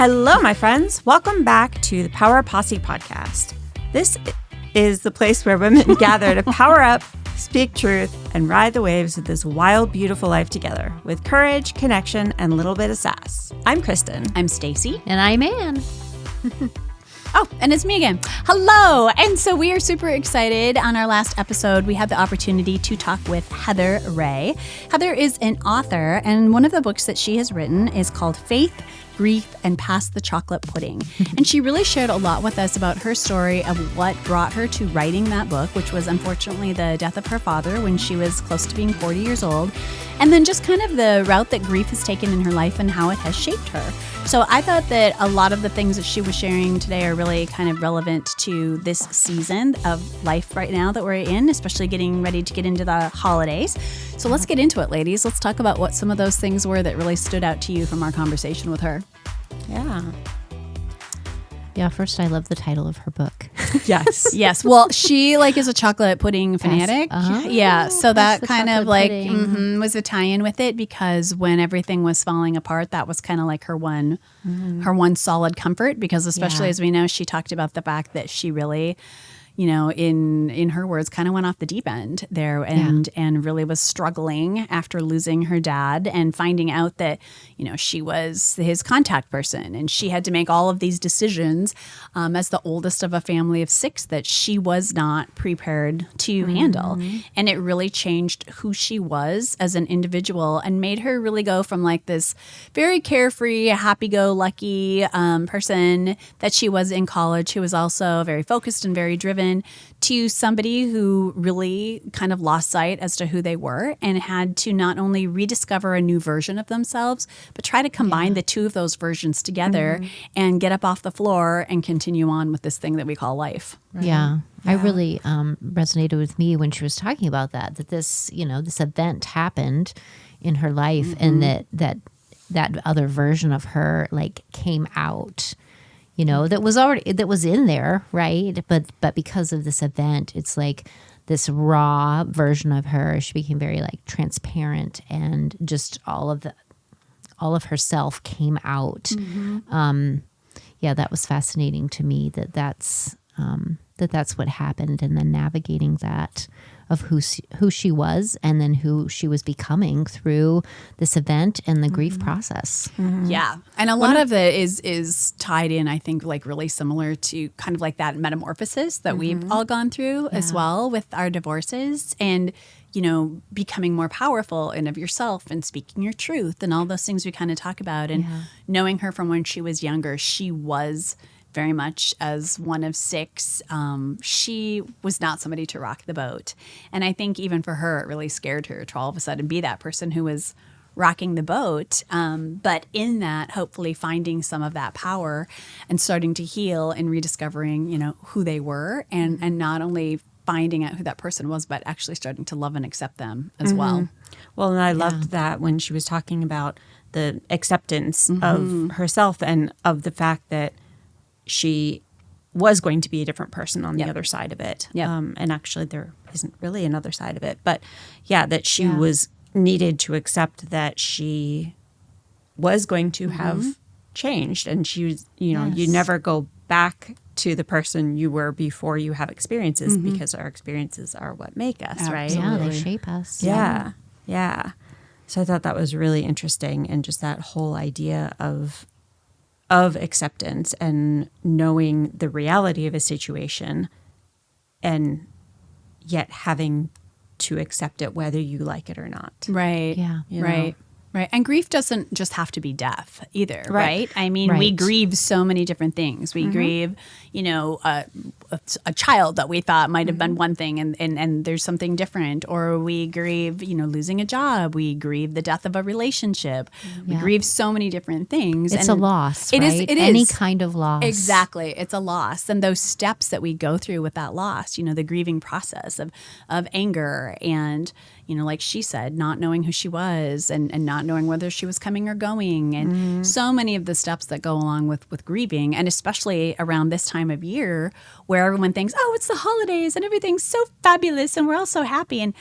Hello, my friends. Welcome back to the Power Posse Podcast. This is the place where women gather to power up, speak truth, and ride the waves of this wild, beautiful life together with courage, connection, and a little bit of sass. I'm Kristin. I'm Stacie. And I'm Ann. Oh, and it's me again. Hello. And so we are super excited. On our last episode, we had the opportunity to talk with Heather Ray. Heather is an author, and one of the books that she has written is called Faith, Grief, and Past the Chocolate Pudding. And she really shared a lot with us about her story of what brought her to writing that book, which was unfortunately the death of her father when she was close to being 40 years old. And then just kind of the route that grief has taken in her life and how it has shaped her. So I thought that a lot of the things that she was sharing today are really kind of relevant to this season of life right now that we're in, especially getting ready to get into the holidays. So let's get into it, ladies. Let's talk about what some of those things were that really stood out to you from our conversation with her. Yeah, first I love the title of her book. Yes. Yes. Well, she is a chocolate pudding fanatic. Yeah. So that kind of was a tie-in with it, because when everything was falling apart, that was kind of like her one solid comfort, because especially as we know, she talked about the fact that she really, in her words, kind of went off the deep end there and really was struggling after losing her dad and finding out that, she was his contact person, and she had to make all of these decisions as the oldest of a family of 6 that she was not prepared to handle. And it really changed who she was as an individual and made her really go from this very carefree, happy-go-lucky person that she was in college, who was also very focused and very driven, to somebody who really kind of lost sight as to who they were and had to not only rediscover a new version of themselves, but try to combine the two of those versions together and get up off the floor and continue on with this thing that we call life. Right? Yeah. I really resonated with me when she was talking about that this, this event happened in her life, and that other version of her came out. That was in there, right? But because of this event, it's this raw version of her. She became very transparent, and just all of herself came out. That was fascinating to me. That's what happened, and then navigating that of who she was, and then who she was becoming through this event and the grief process. Yeah. And a lot of it is tied in, I think, really similar to kind of that metamorphosis that we've all gone through as well with our divorces, and, becoming more powerful and of yourself and speaking your truth and all those things we kind of talk about. And knowing her from when she was younger, she was very much as one of 6. She was not somebody to rock the boat. And I think even for her, it really scared her to all of a sudden be that person who was rocking the boat. But in that, hopefully finding some of that power and starting to heal and rediscovering, who they were, and not only finding out who that person was, but actually starting to love and accept them as well. Well, and I loved that when she was talking about the acceptance of herself and of the fact that she was going to be a different person on the other side of it. And actually there isn't really another side of it. But that she was needed to accept that she was going to have changed. And she was, you never go back to the person you were before you have experiences, because our experiences are what make us, right? Yeah, they shape us. Yeah. So I thought that was really interesting, and just that whole idea of acceptance and knowing the reality of a situation, and yet having to accept it whether you like it or not. Right. Yeah. Right. Right. And grief doesn't just have to be death either, right? I mean, we grieve so many different things. We grieve, a child that we thought might have been one thing and there's something different. Or we grieve, losing a job. We grieve the death of a relationship. We grieve so many different things. It's a loss, right? It is. Any kind of loss. Exactly. It's a loss. And those steps that we go through with that loss, the grieving process of anger and, like she said, not knowing who she was and not not knowing whether she was coming or going, and so many of the steps that go along with grieving, and especially around this time of year where everyone thinks, oh, it's the holidays and everything's so fabulous and we're all so happy. And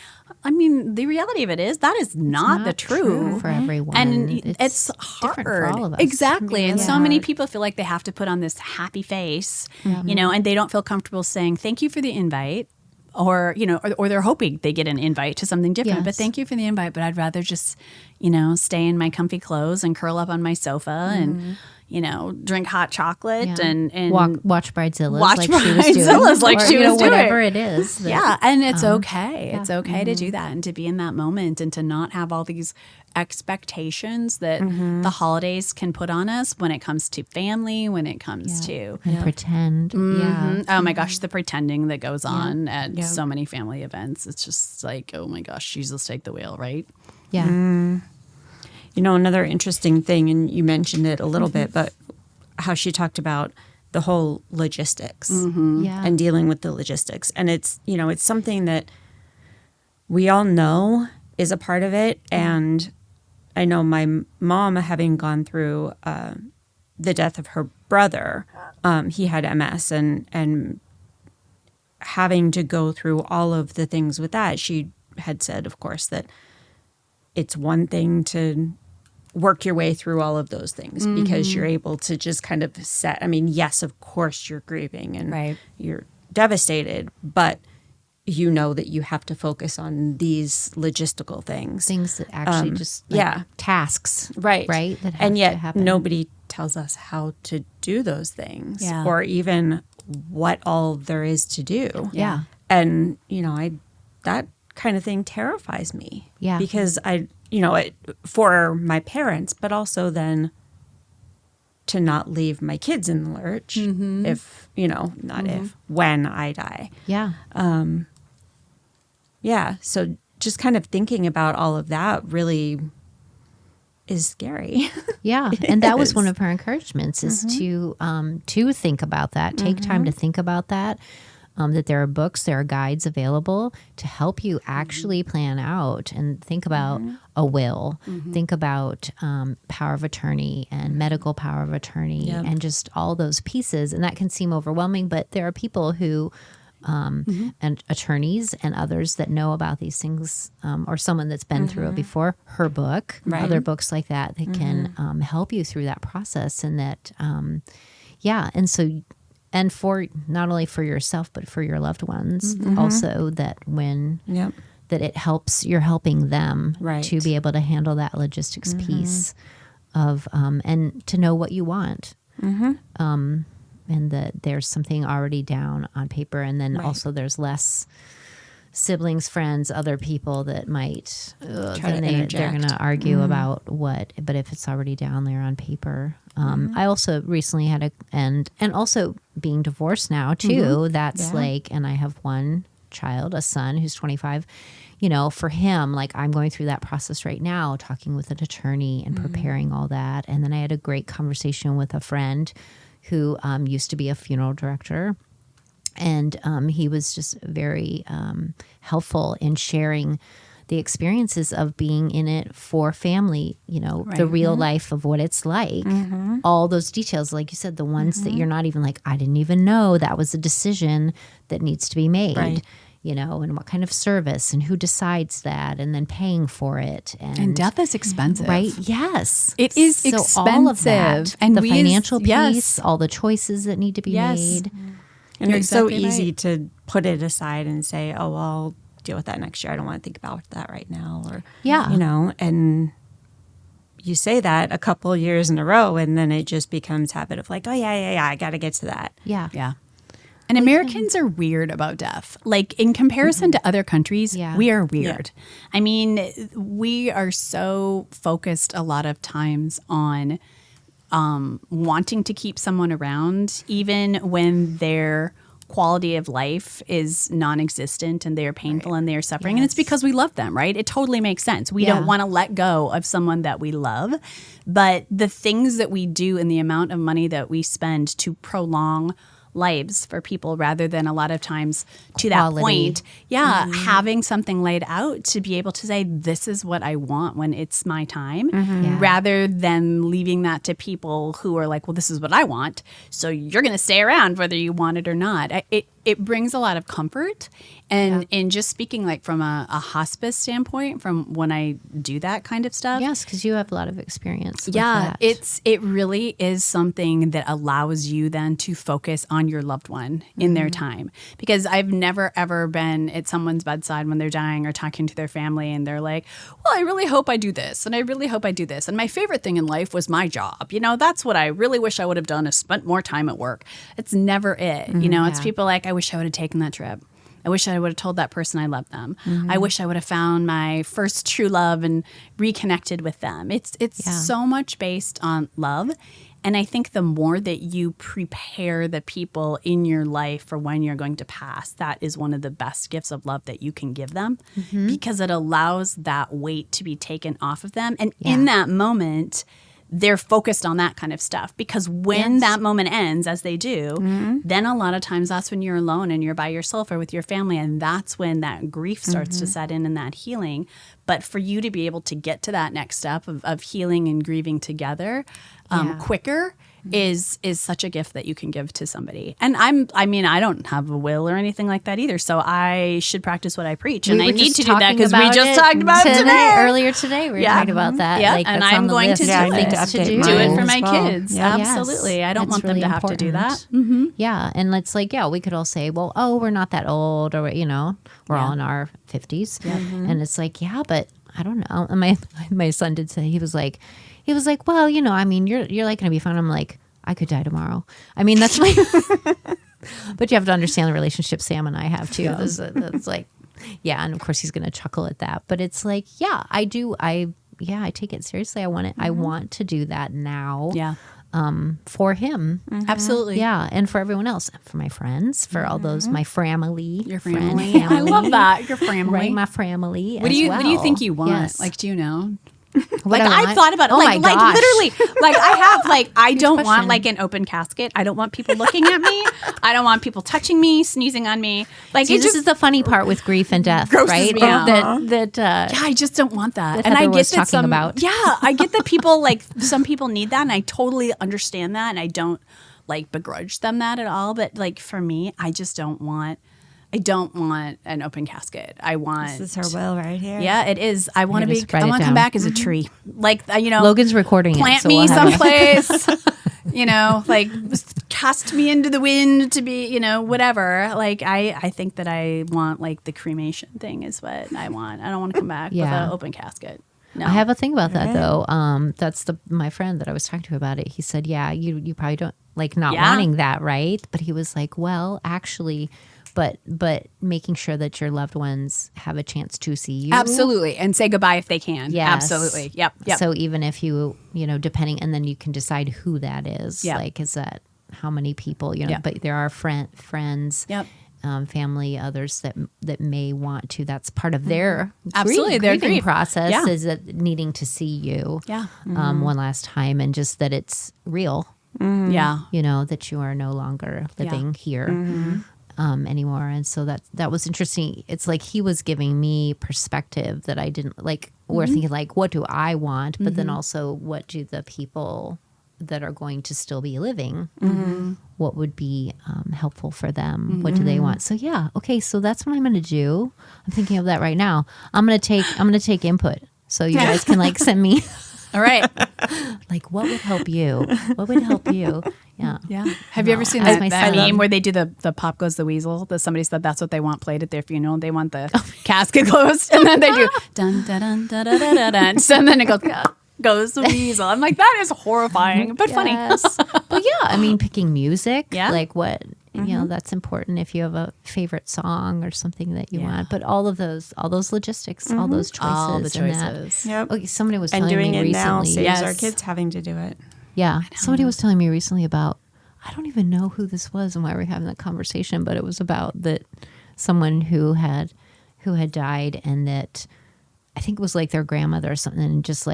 I mean, the reality of it is that is not the truth for everyone. And it's hard for all of us. Exactly. And so many people feel like they have to put on this happy face, you know, and they don't feel comfortable saying thank you for the invite. Or, you know, or they're hoping they get an invite to something different. Yes. But thank you for the invite. But I'd rather just, you know, stay in my comfy clothes and curl up on my sofa and, you know, drink hot chocolate and watch Bridezillas watch like she was doing. like she was doing. Whatever it is. Yeah. And it's okay. It's okay to do that and to be in that moment and to not have all these expectations that the holidays can put on us when it comes to family, when it comes to pretend. Yeah. Oh my gosh, the pretending that goes on at so many family events. It's just like, oh my gosh, Jesus, take the wheel, right? Yeah. You know, another interesting thing, and you mentioned it a little bit, but how she talked about the whole logistics and dealing with the logistics. And it's, you know, it's something that we all know is a part of it. And I know my mom, having gone through the death of her brother, he had MS, and having to go through all of the things with that, she had said, of course, that it's one thing to work your way through all of those things because you're able to just kind of set, I mean, yes, of course you're grieving and you're devastated, but you know that you have to focus on these logistical things. Things that actually just tasks. Right. That have and yet to happen. nobody tells us how to do those things or even what all there is to do. Yeah. And, you know, that kind of thing terrifies me. Yeah. Because for my parents, but also then to not leave my kids in the lurch if, you know, not if, when I die. Yeah. Yeah. So just kind of thinking about all of that really is scary. Yeah. And that was one of her encouragements is to think about that, take time to think about that. That there are books, there are guides available to help you actually plan out and think about a will, think about power of attorney and medical power of attorney and just all those pieces. And that can seem overwhelming, but there are people who, and attorneys and others that know about these things or someone that's been through it before, her book, other books like that can help you through that process. And that, and so... And for not only for yourself, but for your loved ones also, that when that it helps, you're helping them to be able to handle that logistics piece of and to know what you want. And that there's something already down on paper. And then also there's less siblings, friends, other people that might they're going to argue about what, but if it's already down there on paper. I also recently had and also being divorced now too, that's like, and I have one child, a son who's 25, you know, for him, like I'm going through that process right now, talking with an attorney and preparing all that. And then I had a great conversation with a friend who used to be a funeral director. And he was just very helpful in sharing the experiences of being in it for family, you know, the real life of what it's like, all those details, like you said, the ones that you're not even like, I didn't even know that was a decision that needs to be made, you know, and what kind of service and who decides that and then paying for it. And death is expensive. Right? Yes. It is so expensive. All of that, and the financial piece, all the choices that need to be made. And You're it's so exactly easy to put it aside and say, oh, well, I'll deal with that next year. I don't want to think about that right now. Or, you know, and you say that a couple of years in a row and then it just becomes habit of like, oh, yeah, I got to get to that. Yeah. And Americans are weird about death. Like in comparison to other countries, we are weird. Yeah. I mean, we are so focused a lot of times on wanting to keep someone around, even when their quality of life is non-existent and they're painful and they're suffering. And it's because we love them, right? It totally makes sense. We don't want to let go of someone that we love. But the things that we do and the amount of money that we spend to prolong lives for people rather than a lot of times to that point. Yeah. Having something laid out to be able to say, this is what I want when it's my time, rather than leaving that to people who are like, well, this is what I want, so you're going to stay around whether you want it or not. It brings a lot of comfort. And in just speaking like from a hospice standpoint, from when I do that kind of stuff. Yes, because you have a lot of experience with that. It really is something that allows you then to focus on your loved one in their time. Because I've never, ever been at someone's bedside when they're dying or talking to their family and they're like, well, I really hope I do this. And I really hope I do this. And my favorite thing in life was my job. That's what I really wish I would have done, is spent more time at work. It's never it. It's people like, I wish I would have taken that trip. I wish I would have told that person I love them. I wish I would have found my first true love and reconnected with them. It's so much based on love. And I think the more that you prepare the people in your life for when you're going to pass, that is one of the best gifts of love that you can give them, because it allows that weight to be taken off of them. And in that moment, they're focused on that kind of stuff, because when that moment ends, as they do, then a lot of times that's when you're alone and you're by yourself or with your family. And that's when that grief starts to set in and that healing. But for you to be able to get to that next step of healing and grieving together quicker is such a gift that you can give to somebody. And I don't have a will or anything like that either. So I should practice what I preach. And I need to do that because we just talked about it today. Earlier today, we were talking about that. Yeah, like, and I'm going to do it. Do it for my kids. Yeah. Absolutely. I don't want them to have to do that. Yeah. And it's like, we could all say, well, we're not that old, or, we're all in our 50s. And it's like, but I don't know. And my son did say, he was like, well, you're like going to be fine. I'm like, I could die tomorrow. I mean, that's my, but you have to understand the relationship Sam and I have too. It's like, and of course he's going to chuckle at that, but it's like, I do. I take it seriously. I want it. I want to do that now. For him. Absolutely. Yeah. And for everyone else, for my friends, for all those, my family. Your family. I love that. Your family. Right. My family. What do you think you want? Yes. Like, do you know? What I've thought about it. Oh like literally, I have I don't want question. an open casket. I don't want people looking at me. I don't want people touching me, sneezing on me. See, this is the funny part with grief and death, right? Me out. I just don't want that. And I get that I get that people some people need that, and I totally understand that, and I don't begrudge them that at all. But for me, I don't want an open casket. I want. This is her will right here. Yeah, it is. I want to come back as a tree. Logan's recording plant me someplace. Cast me into the wind to be, whatever. I think that I want the cremation thing is what I want. I don't want to come back with an open casket. No. I have a thing about that though. That's my friend that I was talking to about it. He said, you probably don't not wanting that, right? But he was like, well, actually. But making sure that your loved ones have a chance to see you. Absolutely. And say goodbye if they can. Yes. Absolutely. Yep. So even if you depending, and then you can decide who that is. Yep. Is that how many people, but there are friends, family, others that may want to. That's part of their grieving process is that needing to see you one last time, and just that it's real. That you are no longer living here. Anymore. And so that was interesting. It's like he was giving me perspective that I didn't we're thinking what do I want, but then also what do the people that are going to still be living, what would be helpful for them, what do they want? So okay, so that's what I'm going to do. I'm thinking of that right now. I'm going to take input, so you guys can send me all right. What would help you? What would help you? Yeah. Have you ever seen that meme where they do the pop goes the weasel? That somebody said that's what they want played at their funeral. They want the casket closed, and then they do dun dun dun dun dun dun dun. So then it goes the weasel. I'm like, that is horrifying, but funny. But picking music, what that's important if you have a favorite song or something that you want. But all those logistics, all those choices, all the choices. Yep. Okay, somebody was telling me doing it recently. now saves our kids having to do it. Yeah, somebody was telling me recently about, I don't even know who this was and why we're having that conversation, but it was about that someone who had died, and that I think it was their grandmother or something, and just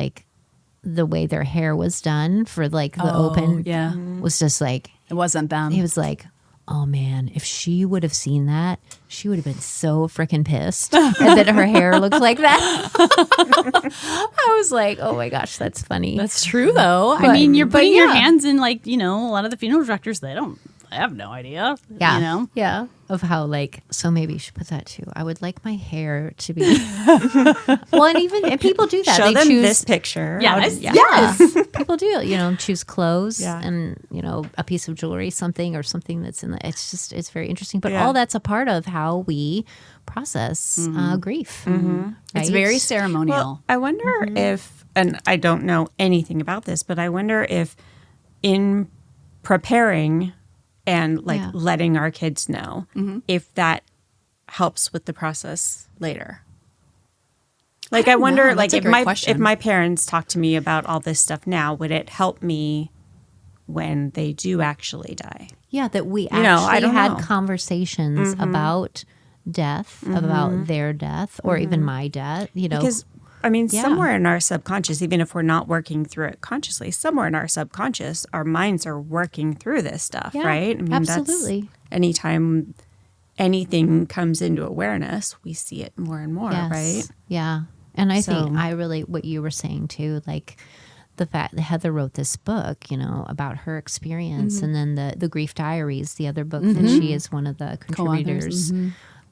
the way their hair was done for the open was just it wasn't them. He was like, oh man, if she would have seen that, she would have been so freaking pissed and that her hair looked like that. I was like, oh my gosh, that's funny. That's true, though. I mean, you're putting your hands in, like, a lot of the funeral directors, I have no idea. Yeah. Yeah. Of how, like, so maybe you should put that too. I would like my hair to be. Well, and people do that. Show they them choose this picture. Yes. People do, choose clothes and, a piece of jewelry, something that's in the, it's very interesting. But all that's a part of how we process grief. Right? It's very ceremonial. Well, I wonder if, and I don't know anything about this, but I wonder if in preparing and letting our kids know if that helps with the process later. Like, I wonder, like, if my parents talk to me about all this stuff now, would it help me when they do actually die? Yeah, that we actually had conversations about death, about their death, or even my death, Because, I mean, somewhere in our subconscious, even if we're not working through it consciously, somewhere in our subconscious, our minds are working through this stuff, right? I mean, absolutely. Anytime anything comes into awareness, we see it more and more, right? Yeah. And I think what you were saying too, like the fact that Heather wrote this book, about her experience, and then the Grief Diaries, the other book that she is one of the contributors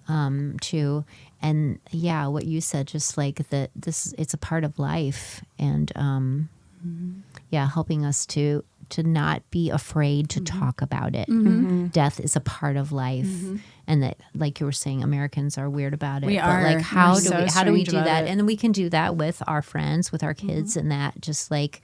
to. And what you said, just like that, it's a part of life, and helping us to not be afraid to talk about it. Death is a part of life, and that, like you were saying, Americans are weird about it. We are. Like, how do we do that? And then we can do that with our friends, with our kids, and that just like,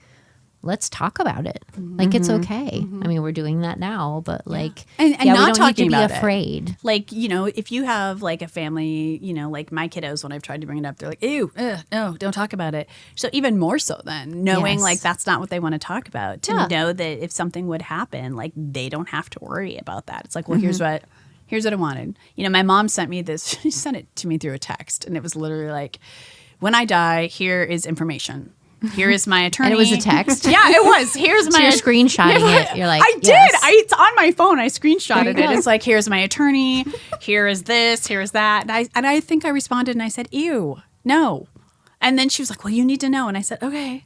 let's talk about it. Like, it's okay. I mean, we're doing that now, but like, and not we don't talking need to be about afraid. It. Like, if you have like a family, like my kiddos, when I've tried to bring it up, they're like, ew, no, don't talk about it. So even more so then, knowing like that's not what they want to talk about, to know that if something would happen, like they don't have to worry about that. It's like, well, here's what I wanted. My mom sent me this, she sent it to me through a text, and it was literally like, when I die, here is information. Here is my attorney. And it was a text? Yeah, it was. Here's my... So you're screenshotting it. You're like, I did. It's on my phone. I screenshotted it. It's like, here's my attorney. Here is this. Here's that. And I think I responded and I said, ew, no. And then she was like, well, you need to know. And I said, okay.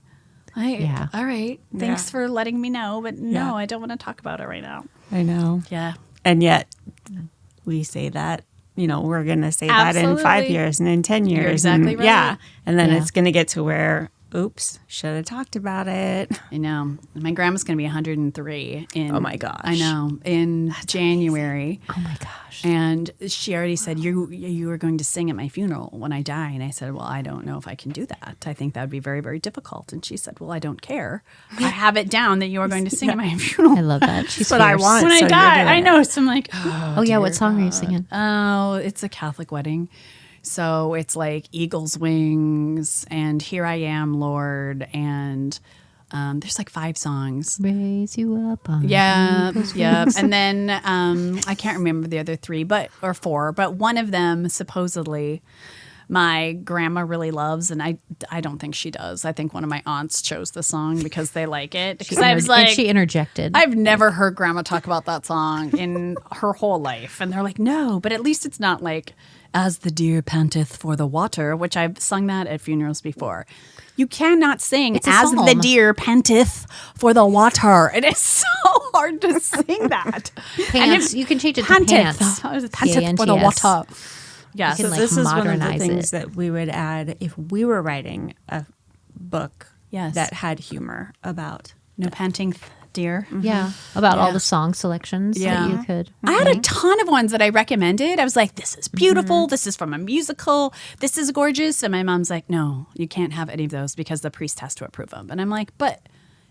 All right. Thanks for letting me know. But no, I don't want to talk about it right now. I know. Yeah. And yet we say that. We're going to say that in 5 years and in 10 years. You're exactly right. Yeah. And then it's going to get to where... oops, should have talked about it. I know. My grandma's going to be 103 in... Oh, my gosh. I know. In January. Amazing. Oh, my gosh. And she already said, you are going to sing at my funeral when I die. And I said, well, I don't know if I can do that. I think that would be very, very difficult. And she said, well, I don't care. I have it down that you are going to sing at my funeral. I love that. She's what I want. When I die, I know. So I'm like, oh yeah, what song are you singing? Oh, it's a Catholic wedding. So it's like Eagle's Wings and Here I Am, Lord. And there's like 5 songs. Raise you up on Eagle's Wings. And then I can't remember the other 3 or 4, but one of them supposedly my grandma really loves, and I don't think she does. I think one of my aunts chose the song because they like it. Because I was like, and she interjected. I've never heard grandma talk about that song in her whole life. And they're like, no, but at least it's not like, as the deer panteth for the water, which I've sung that at funerals before. You cannot sing as the deer panteth for the water. It is so hard to sing that. Pants. You can change it to pants. Panteth for the water. Yeah, so this is one of the things that we would add if we were writing a book that had humor about no panting deer. Yeah, about all the song selections that you could. I had a ton of ones that I recommended. I was like, this is beautiful. This is from a musical. This is gorgeous. And my mom's like, no, you can't have any of those because the priest has to approve them. And I'm like, but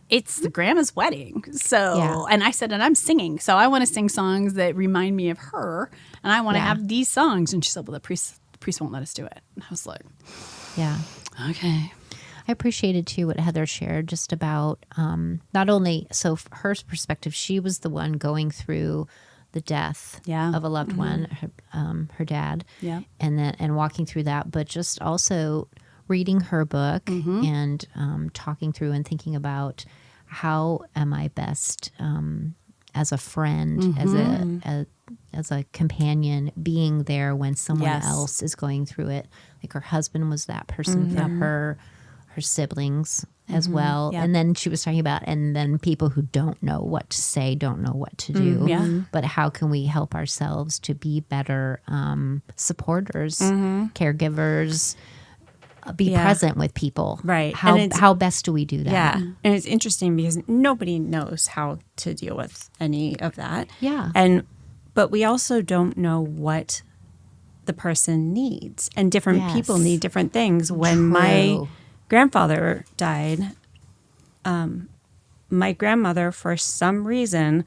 it's the grandma's wedding. So, and I said, and I'm singing. So I want to sing songs that remind me of her. And I want to have these songs. And she said, well, the priest won't let us do it. And I was like, yeah. Okay. I appreciated too what Heather shared just about not only, so her perspective, she was the one going through the death of a loved one, her dad, and walking through that, but just also reading her book and talking through and thinking about how am I best as a friend, as a companion, being there when someone else is going through it. Like her husband was that person for her siblings as well. Yep. And then she was talking about, and then people who don't know what to say, don't know what to do. But how can we help ourselves to be better supporters, caregivers, be present with people. Right. How best do we do that? Yeah. And it's interesting because nobody knows how to deal with any of that. Yeah. But we also don't know what the person needs. And different people need different things. When my grandfather died, my grandmother, for some reason,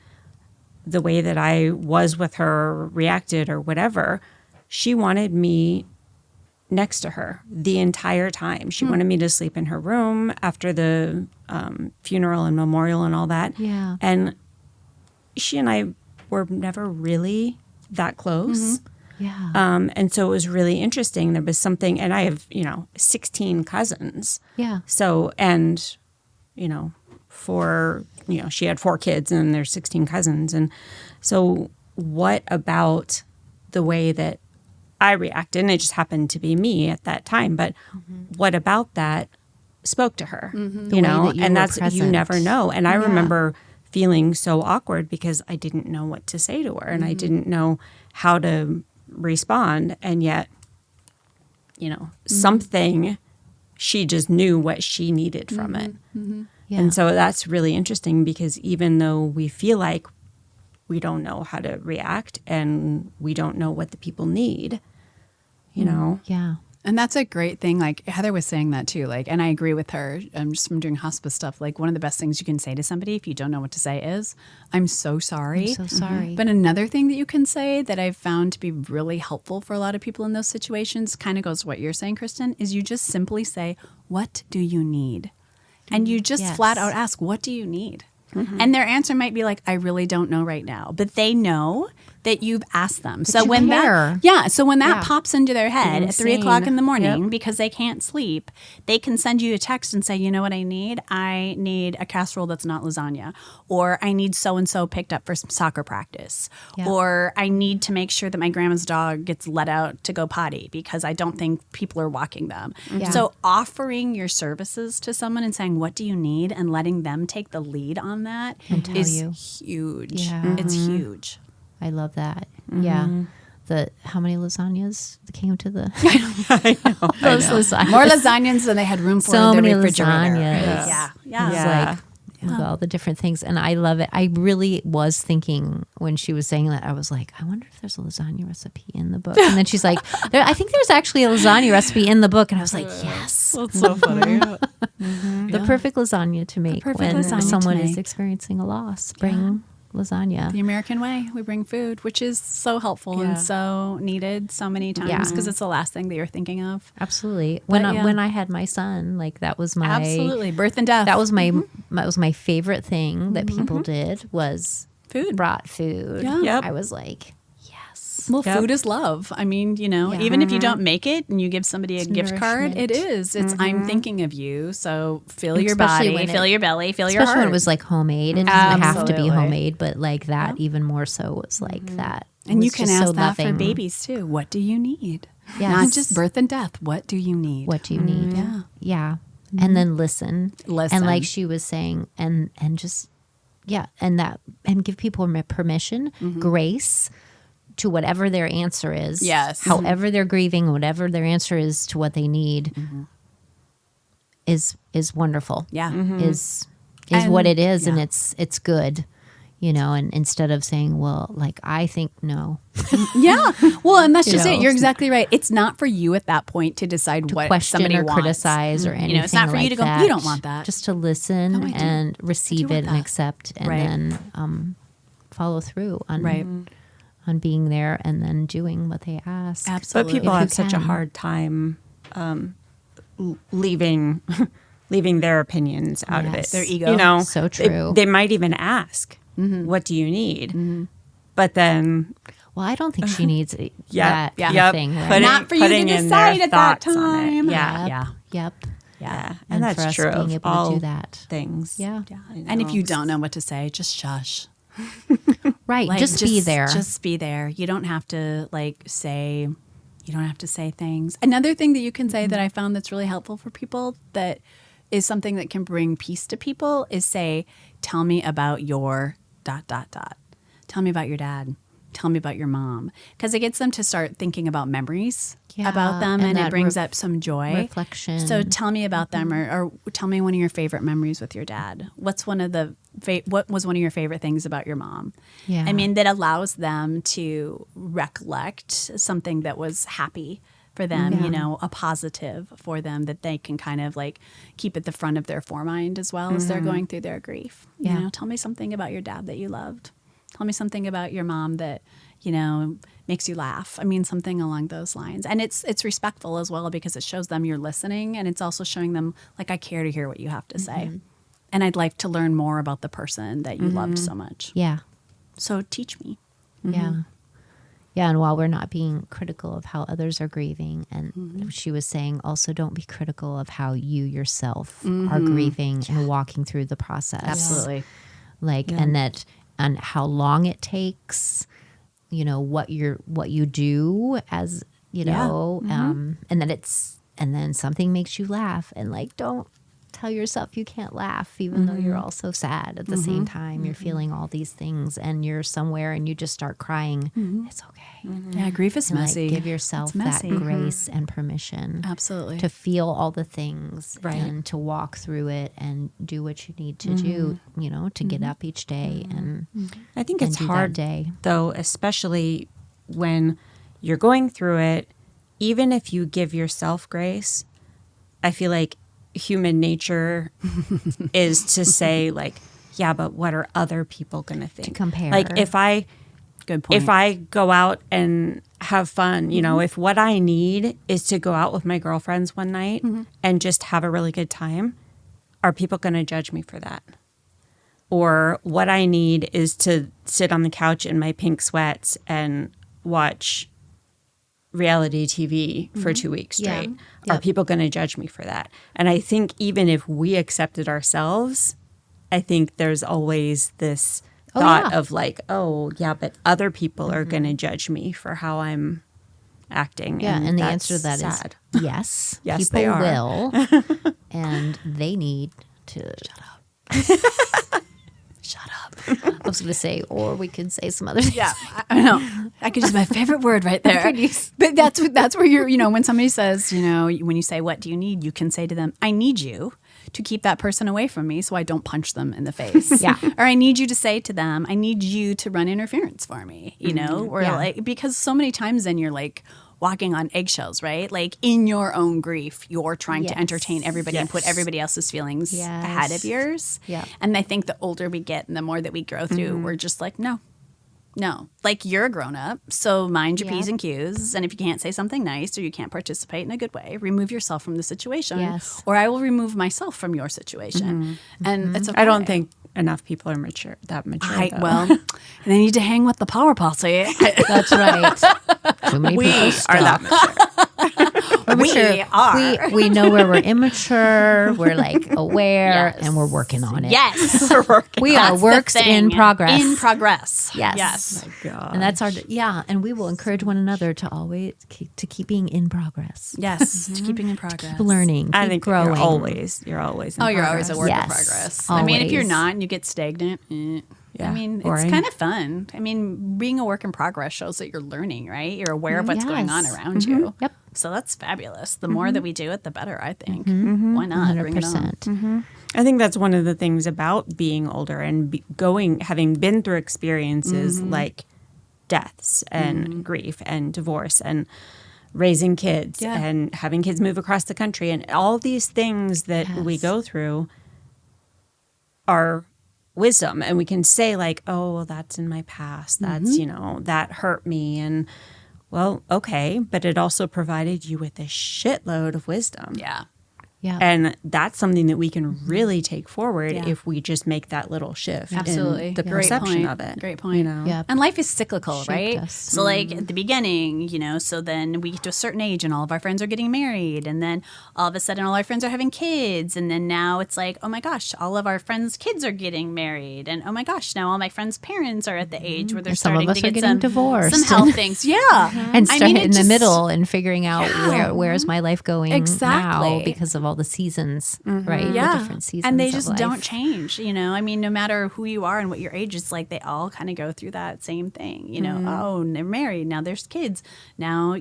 the way that I was with her, reacted or whatever, she wanted me next to her the entire time. She wanted me to sleep in her room after the funeral and memorial and all that. Yeah. And she and I were never really that close. Yeah. And so it was really interesting. There was something, and I have, 16 cousins. Yeah. So, and, she had 4 kids and there's 16 cousins. And so what about the way that I reacted, and it just happened to be me at that time, but what about that spoke to her, and that's, present. You never know. And I remember feeling so awkward because I didn't know what to say to her and I didn't know how to respond. And yet, something, she just knew what she needed from it. Yeah. And so that's really interesting because even though we feel like we don't know how to react and we don't know what the people need, Yeah. And that's a great thing. Like Heather was saying that too. Like, and I agree with her. Just from doing hospice stuff. Like one of the best things you can say to somebody if you don't know what to say is, "I'm so sorry." I'm so sorry. But another thing that you can say that I've found to be really helpful for a lot of people in those situations, kind of goes to what you're saying, Kristin, is you just simply say, "What do you need?" And you just flat out ask, "What do you need?" And their answer might be like, "I really don't know right now," but they know that you've asked them. So when that pops into their head at 3 o'clock in the morning because they can't sleep, they can send you a text and say, "You know what I need? I need a casserole that's not lasagna," or "I need so-and-so picked up for some soccer practice," or "I need to make sure that my grandma's dog gets let out to go potty because I don't think people are walking them." So offering your services to someone and saying, "What do you need?" and letting them take the lead on that is huge. Yeah. It's huge. I love that. Yeah. How many lasagnas came to the I know. lasagnas. More lasagnas than they had room for in the many refrigerator. Lasagnas. Yeah. It's like all the different things. And I love it. I really was thinking when she was saying that, I was like, I wonder if there's a lasagna recipe in the book. And then she's like, I think there's actually a lasagna recipe in the book. And I was like, yes. That's so funny. The perfect lasagna to make when someone is experiencing a loss. Bring lasagna. The American way. We bring food, which is so helpful and so needed so many times because it's the last thing that you're thinking of. Absolutely. When I had my son, like that was my birth and death. That was my favorite thing that people did was brought food. Yeah. Yep. I was like, yes. Well, food is love. I mean, even if you don't make it and you give somebody a gift card, it is. It's I'm thinking of you. So fill your body, fill your belly, fill your heart. Especially when it was like homemade. It doesn't have to be homemade, but like that even more so was like that. And you can ask that for babies too. What do you need? Yes. Not just birth and death. What do you need? What do you need? Yeah. Yeah. And then listen. And like she was saying, and just, and give people permission, grace to whatever their answer is. Yes. However they're grieving, whatever their answer is to what they need is wonderful. Yeah. Is what it is, and it's good. And instead of saying, well, like, I think no. Yeah. Well, and that's just it. You're exactly right. It's not for you at that point to decide what question somebody or wants. Criticize or anything. It's not for you to go, that. you don't want that. Just to listen and receive it and accept and then follow through on being there and then doing what they ask. Absolutely. But people have such a hard time leaving their opinions out of it. Their ego. So true. They might even ask, what do you need? But then... Well, I don't think she needs that thing. Right? Not for you to decide at that time. Yep. And that's for us true being of able all to do that. things. Yeah. And if you don't know what to say, just shush. Right. Like, just be there. Just be there. You don't have to say things. Another thing that you can say that I found that's really helpful for people, that is something that can bring peace to people, is say, tell me about your ... Tell me about your dad. Tell me about your mom. Because it gets them to start thinking about memories about them, and it brings up some joy. Reflection. So tell me about them, or tell me one of your favorite memories with your dad. What was one of your favorite things about your mom? Yeah. I mean, that allows them to recollect something that was happy for them, you know, a positive for them that they can kind of like keep at the front of their foremind as well as they're going through their grief. Yeah. You know, tell me something about your dad that you loved. Tell me something about your mom that, you know, makes you laugh. I mean, something along those lines. And it's respectful as well, because it shows them you're listening, and it's also showing them, like, I care to hear what you have to say. And I'd like to learn more about the person that you loved so much. Yeah. So teach me. Yeah. Yeah. And while we're not being critical of how others are grieving, and she was saying also don't be critical of how you yourself are grieving and walking through the process. Absolutely. Like, and how long it takes, you know, what you do as, you know, and then something makes you laugh, and like, don't tell yourself you can't laugh, even though you're also sad at the same time. You're feeling all these things, and you're somewhere and you just start crying. It's okay. Yeah, grief is And, messy. like, give yourself that grace and permission. Absolutely. To feel all the things, and to walk through it and do what you need to do, you know, to get up each day and I think it's do that hard, day. though, especially when you're going through it. Even if you give yourself grace, I feel like human nature is to say, like, yeah, but what are other people going to think? To compare. Like, Good point. if I go out and have fun, you know, if what I need is to go out with my girlfriends one night and just have a really good time, are people going to judge me for that? Or what I need is to sit on the couch in my pink sweats and watch reality TV for 2 weeks Yeah. straight. Yep. Are people going to judge me for that? And I think even if we accepted ourselves, I think there's always this thought of like, oh, yeah, but other people are going to judge me for how I'm acting. Yeah, and the that's answer to that sad. is yes. Yes, people they are. will, and they need to shut up. I was going to say, or we could say some other things. Yeah, I know. I could use my favorite word right there. But that's where you're, you know, when somebody says, you know, when you say, what do you need? You can say to them, I need you to keep that person away from me so I don't punch them in the face. Yeah. Or I need you to say to them, I need you to run interference for me, you know? Or like, because so many times then you're like walking on eggshells, right? Like in your own grief, you're trying to entertain everybody and put everybody else's feelings ahead of yours. Yeah. And I think the older we get and the more that we grow through, we're just like, no, like you're a grown up, so mind your P's and Q's. And if you can't say something nice or you can't participate in a good way, remove yourself from the situation. Yes. Or I will remove myself from your situation. And it's okay. I don't think enough people are mature. Though. Well, they need to hang with the Power Posse. That's right. Too many people are that mature. We're mature. We are. We know where we're immature. We're like aware, and we're working on it. Yes. We are That's works the thing. in progress. In progress. Yes. Oh my God. And that's our and we will encourage one another to always keeping in progress. Yes. To keeping in progress. Keep learning. I keep think growing. you're always in You're always a work Yes, in progress. I mean, if you're always. not and you get stagnant, I mean, boring. it's kind of fun. I mean, being a work in progress shows that you're learning, right? You're aware of what's going on Yes. around you. Yep. So that's fabulous. The more that we do it, the better, I think. Why not? Bring it on. 100%. I think that's one of the things about being older and having been through experiences like deaths and grief and divorce and raising kids and having kids move across the country and all these things that we go through are wisdom. And we can say like, oh, well, that's in my past. That's, you know, that hurt me. And well, okay. But it also provided you with a shitload of wisdom. Yeah. Yeah. And that's something that we can really take forward if we just make that little shift Absolutely. in the Great perception point. of it. Great point. You know? Yeah. And life is cyclical, Shaped right? us. So like at the beginning, so then we get to a certain age and all of our friends are getting married. And then all of a sudden all our friends are having kids. And then now it's like, oh my gosh, all of our friends' kids are getting married. And oh my gosh, now all my friends' parents are at the age where they're Some of starting us to are get getting some divorced. Some health things. Yeah. And start it in the just- middle and figuring out where's my life going Exactly. now because of all the seasons, right? Yeah. The different seasons and they of just life. don't change, I mean, no matter who you are and what your age is, like they all kind of go through that same thing, Oh, and they're married. Now there's kids. Now,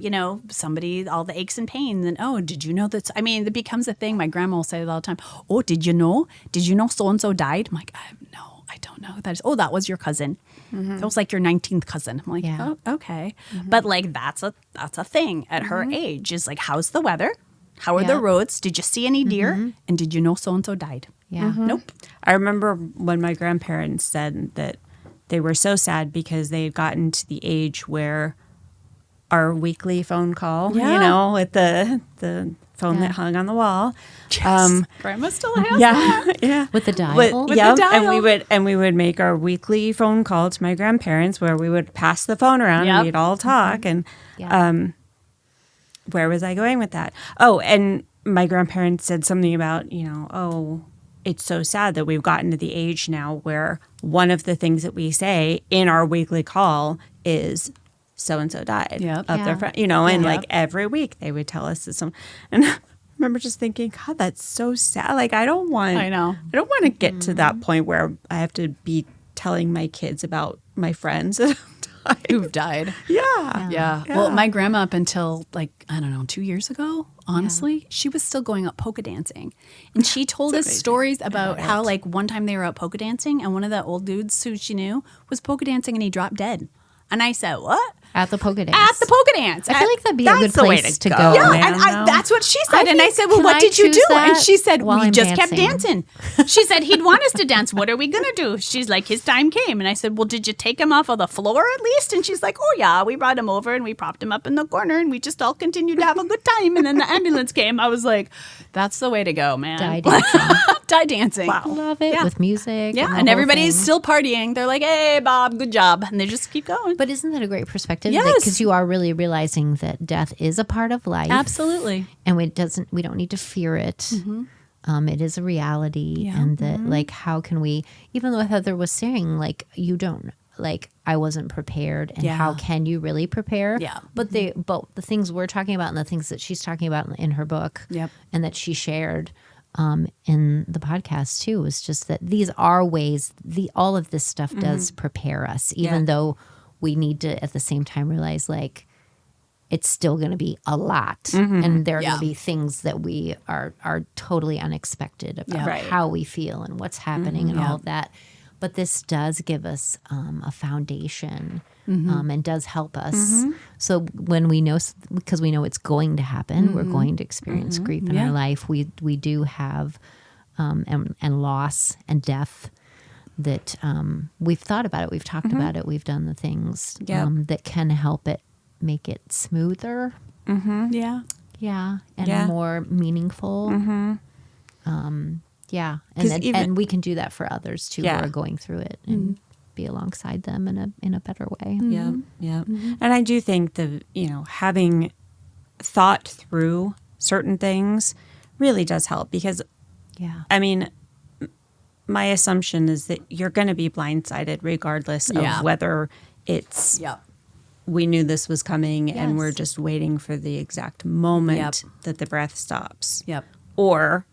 somebody, all the aches and pains. And, oh, did you know that? I mean, it becomes a thing. My grandma will say it all the time. Oh, did you know so-and-so died? I'm like, no, I don't know who that is. Oh, that was your cousin. That was like your 19th cousin. I'm like, oh, okay. But like, that's a thing at her age is like, how's the weather? How are the roads? Did you see any deer? And did you know so-and-so died? Yeah. Nope. I remember when my grandparents said that they were so sad because they had gotten to the age where our weekly phone call, with the phone that hung on the wall. Yes. Grandma still has that. Yeah. With the dial. With the dial. And we would make our weekly phone call to my grandparents where we would pass the phone around and we'd all talk. And where was I going with that? Oh, and my grandparents said something about, it's so sad that we've gotten to the age now where one of the things that we say in our weekly call is so-and-so died of their friend, and like every week they would tell us this. And I remember just thinking, God, that's so sad. Like, I don't want to get to that point where I have to be telling my kids about my friends who've died. Yeah. Well, my grandma up until 2 years ago, honestly, she was still going out polka dancing. And she told us stories about how one time they were out polka dancing and one of the old dudes who she knew was polka dancing and he dropped dead. And I said, what? At the polka dance. At the polka dance. I feel like that'd be a good place to go. Yeah, man, and that's what she said. And I said, well, can what I did you choose do? that And she said, while we I'm just kept dancing? dancing. She said, he'd want us to dance. What are we going to do? She's like, his time came. And I said, well, did you take him off of the floor at least? And she's like, oh, yeah. We brought him over and we propped him up in the corner and we just all continued to have a good time. And then the ambulance came. I was like, that's the way to go, man. Die dancing. Die dancing. Wow. Love it. With music. Yeah, the and whole everybody's thing. still partying. They're like, hey, Bob, good job. And they just keep going. But isn't that a great perspective? Yes. Because you are really realizing that death is a part of life. Absolutely. And we don't need to fear it. It is a reality. And that how can we, even though Heather was saying I wasn't prepared and how can you really prepare? Yeah. But the things we're talking about and the things that she's talking about in her book and that she shared in the podcast too, is just that these are ways, all of this stuff does prepare us, even though we need to at the same time realize it's still going to be a lot and there are going to be things that we are totally unexpected about how we feel and what's happening and all of that. But this does give us a foundation and does help us. So when we know, because we know it's going to happen, we're going to experience grief in our life. We do have and loss and death that we've thought about it. We've talked about it. We've done the things that can help it make it smoother. Yeah. Yeah. And more meaningful. Yeah. And we can do that for others too who are going through it and be alongside them in a better way. Yeah. Yeah. And I do think that, having thought through certain things really does help because, I mean, my assumption is that you're going to be blindsided regardless of whether it's we knew this was coming and we're just waiting for the exact moment that the breath stops. Or,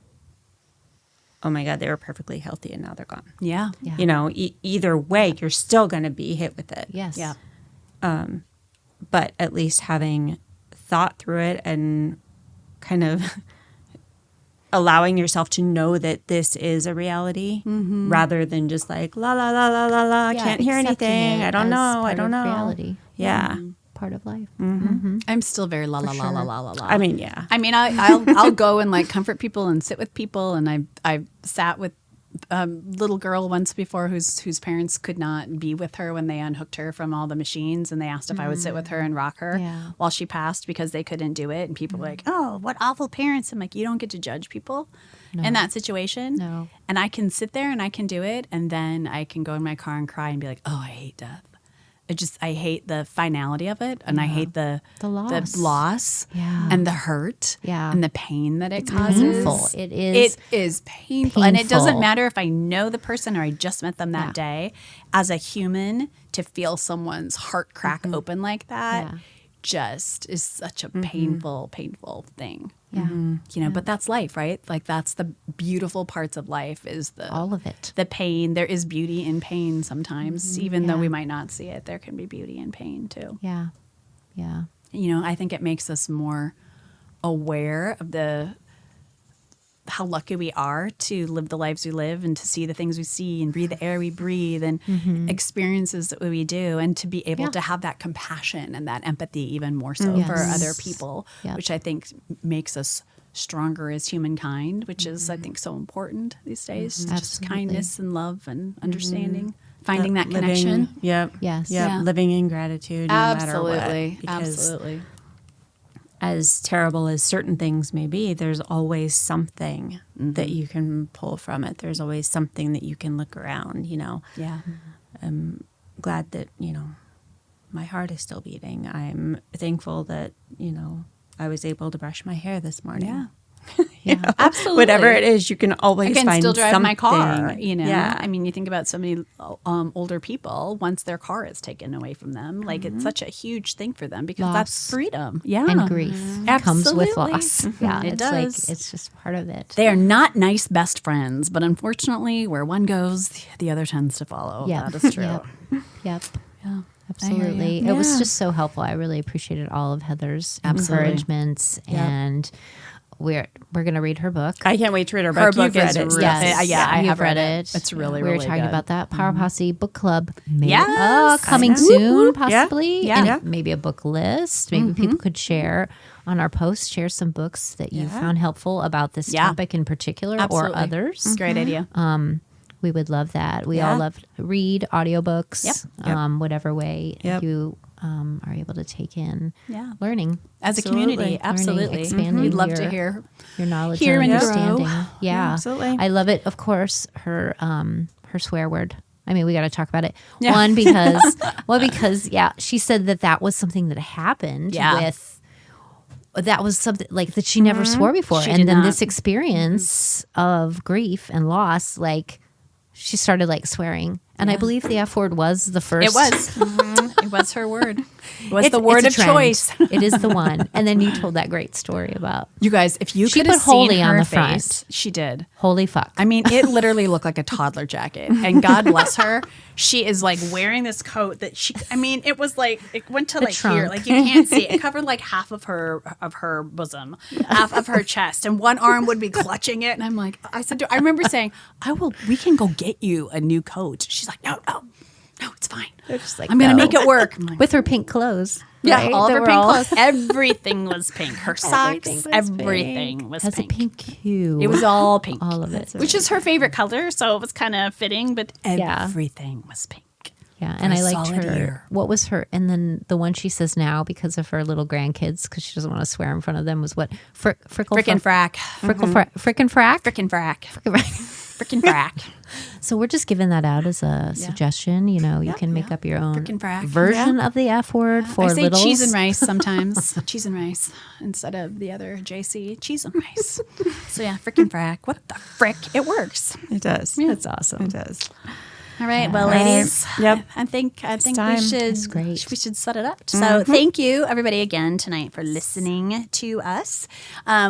oh my God, they were perfectly healthy and now they're gone. Yeah. Either way, you're still going to be hit with it. Yes. Yeah. But at least having thought through it and kind of allowing yourself to know that this is a reality rather than just like, la, la, la, la, la, la, can't hear anything. I don't know. Reality. Yeah. Part of life. I'm still very la la la la la la la. I mean, yeah. I mean, I'll go and comfort people and sit with people, and I've sat with little girl once before whose parents could not be with her when they unhooked her from all the machines, and they asked if I would sit with her and rock her while she passed because they couldn't do it. And people were like, "Oh, what awful parents!" I'm like, "You don't get to judge people in that situation." No. And I can sit there and I can do it, and then I can go in my car and cry and be like, "Oh, I hate death." I hate the finality of it, and I hate the loss and the hurt and the pain that it causes. Painful. It is painful. And it doesn't matter if I know the person or I just met them that day. As a human, to feel someone's heart crack open like that just is such a painful thing. Yeah. You know, but that's life, right? Like that's the beautiful parts of life is all of it. The pain. There is beauty in pain sometimes, even though we might not see it. There can be beauty in pain too. Yeah. Yeah. You know, I think it makes us more aware of how lucky we are to live the lives we live and to see the things we see and breathe the air we breathe and experiences that we do, and to be able to have that compassion and that empathy even more so for other people, which I think makes us stronger as humankind, which is, I think, so important these days. Just kindness and love and understanding. Finding that connection. Yep. Yes. Yep. Yeah. Living in gratitude no matter what. Absolutely. As terrible as certain things may be, there's always something that you can pull from it. There's always something that you can look around, you know. Yeah. I'm glad that, you know, my heart is still beating. I'm thankful that, you know, I was able to brush my hair this morning. Yeah. You know, absolutely. Whatever it is, you can always I can find still drive something. my car, you know. Yeah. I mean, you think about so many older people, once their car is taken away from them, like it's such a huge thing for them because that's freedom. Yeah. And grief comes with loss. Yeah, It it's does. like it's just part of it. They are not nice best friends, but unfortunately, where one goes, the other tends to follow. Yeah. That is true. Yep. Yeah. Absolutely. It was just so helpful. I really appreciated all of Heather's encouragements, and we're going to read her book. I can't wait to read her book. Her book You've read is it. yes. I You've have read it. It's really, we were really talking good. about that Power Posse book club. Yes. Coming soon, possibly. Yeah. And Yeah. maybe a book list. Maybe people could share on our post, share some books that you found helpful about this topic in particular or others. Great idea. We would love that. We all love read audiobooks, whatever way you are able to take in learning. As a community, absolutely. Learning, expanding We'd love to hear your knowledge hear and and understanding. grow. Yeah, absolutely. I love it. Of course, her swear word. I mean, we got to talk about it. Yeah. One, because she said that was something that happened with. That was something like that she never swore before, and then this experience of grief and loss, like she started like swearing. And I believe the F word was the first. It was. It was her word. It was the word of choice. It is the one. And then you told that great story about. You guys, if you could have seen her face, she did. Holy fuck. I mean, it literally looked like a toddler jacket. And God bless her. She is like wearing this coat that it was like, it went to like here. Like you can't see it. It covered like half of her bosom, half of her chest. And one arm would be clutching it. And I'm like, I remember saying, we can go get you a new coat. She's like, no, it's fine. They're just like, I'm going to make it work. Like, with her pink clothes. Yeah, right? all of her pink clothes. Everything was pink. Her socks, everything was pink. Has a pink hue. It was all pink. All of it. Which is her favorite color, so it was kind of fitting, but everything was pink. Yeah, and I liked her. What was her? And then the one she says now, because of her little grandkids, because she doesn't want to swear in front of them, was what? Frickin' frack. Frickin' frack? Frickin' frack. Frickin' frack. So we're just giving that out as a suggestion. You know, you can make up your own version of the F word for I say littles. Cheese and rice sometimes. Cheese and rice instead of the other JC. Cheese and rice. So yeah, frickin' frack. What the frick? It works. It does. Yeah, it's awesome. It does. All right, well, ladies. Yep. I think we should set it up. So Mm-hmm. thank you, everybody, again tonight for listening to us.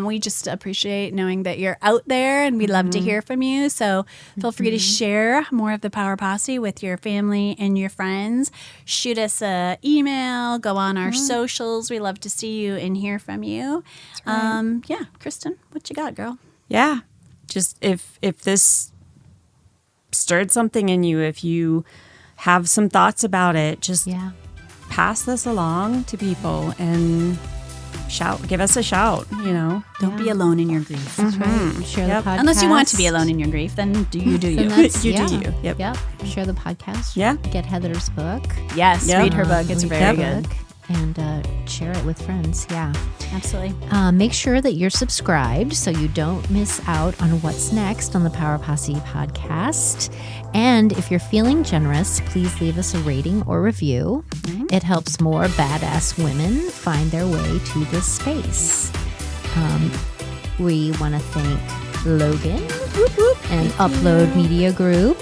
We just appreciate knowing that you're out there, and we love to hear from you. So feel free to share more of the Power Posse with your family and your friends. Shoot us an email. Go on our socials. We love to see you and hear from you. Right. Kristin, what you got, girl? Yeah, just if this stirred something in you, if you have some thoughts about it, just pass this along to people and give us a shout, Don't be alone in your grief. That's right. Share the podcast. Unless you want to be alone in your grief, then do you. Do you. Yep. Share the podcast. Yeah. Get Heather's book. Yes, read her book. It's very good. And share it with friends. Yeah. Absolutely. Make sure that you're subscribed so you don't miss out on what's next on the Power Posse podcast. And if you're feeling generous, please leave us a rating or review. It helps more badass women find their way to this space. We want to thank Logan and Upload Media Group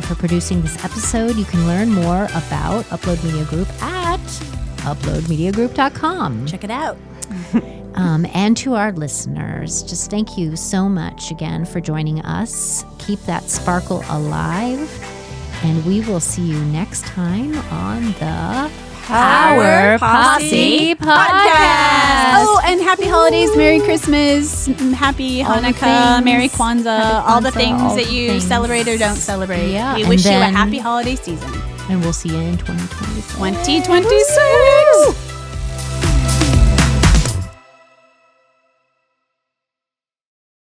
for producing this episode. You can learn more about Upload Media Group at uploadmediagroup.com. Check it out. And to our listeners, just thank you so much again for joining us. Keep that sparkle alive. And we will see you next time on the Power Posse Podcast. Oh, and happy holidays, Merry Christmas, Happy Hanukkah, Merry Kwanzaa, all the things that you celebrate or don't celebrate. Yeah, we wish you a happy holiday season. And we'll see you in 2024. 2027.